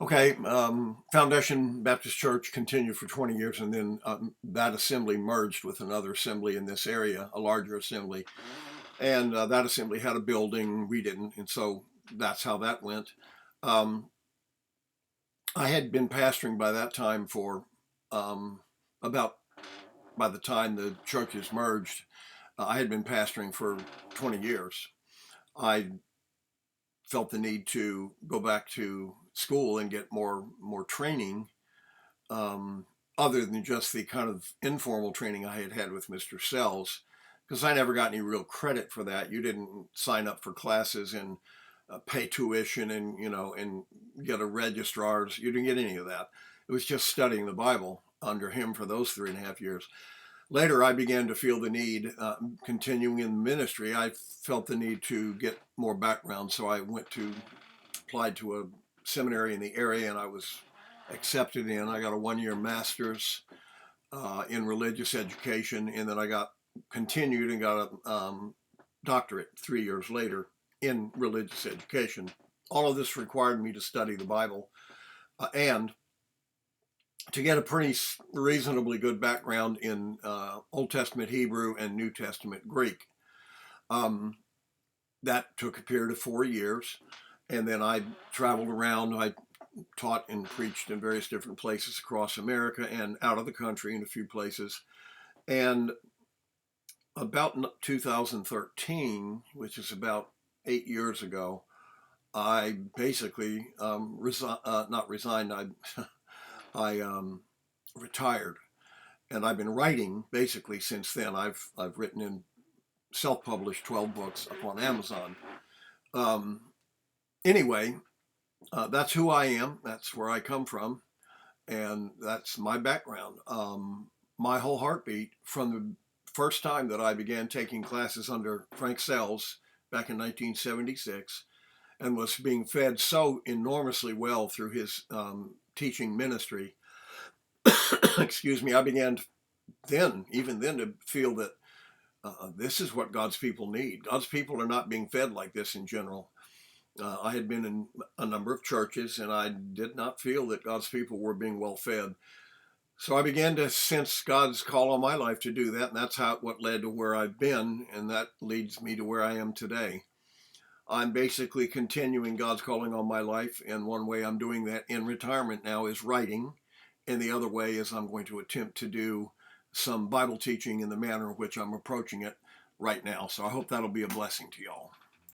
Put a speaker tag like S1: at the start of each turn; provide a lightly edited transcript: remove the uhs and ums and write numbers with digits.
S1: Okay, Foundation Baptist Church continued for 20 years, and then that assembly merged with another assembly in this area, a larger assembly. And that assembly had a building, we didn't, and so that's how that went. Um, I had been pastoring by that time for about by the time the churches merged, I had been pastoring for 20 years. I felt the need to go back to school and get more training, um, other than just the kind of informal training I had had with Mr. Sells, because I never got any real credit for that. You didn't sign up for classes and pay tuition and and get a registrar's. You didn't get any of that. It was just studying the Bible under him for those 3.5 years. Later, I began to feel the need, continuing in ministry, I felt the need to get more background. So I applied to a seminary in the area, and I was accepted in. I got a 1 year master's in religious education, and then I got continued and got a doctorate 3 years later in religious education. All of this required me to study the Bible and to get a pretty reasonably good background in Old Testament Hebrew and New Testament Greek. Um, that took a period of 4 years, and then I traveled around. I taught and preached in various different places across America and out of the country in a few places. And about 2013, which is about 8 years ago, I basically not resigned. I retired, and I've been writing basically since then. I've written in self-published 12 books up on Amazon. Um, anyway, that's who I am. That's where I come from, and that's my background. My whole heartbeat from the first time that I began taking classes under Frank Sells back in 1976 and was being fed so enormously well through his teaching ministry. Excuse me, I began even then, to feel that this is what God's people need. God's people are not being fed like this in general. I had been in a number of churches, and I did not feel that God's people were being well fed. So I began to sense God's call on my life to do that, and that's what led to where I've been, and that leads me to where I am today. I'm basically continuing God's calling on my life, and one way I'm doing that in retirement now is writing, and the other way is I'm going to attempt to do some Bible teaching in the manner in which I'm approaching it right now. So I hope that'll be a blessing to y'all.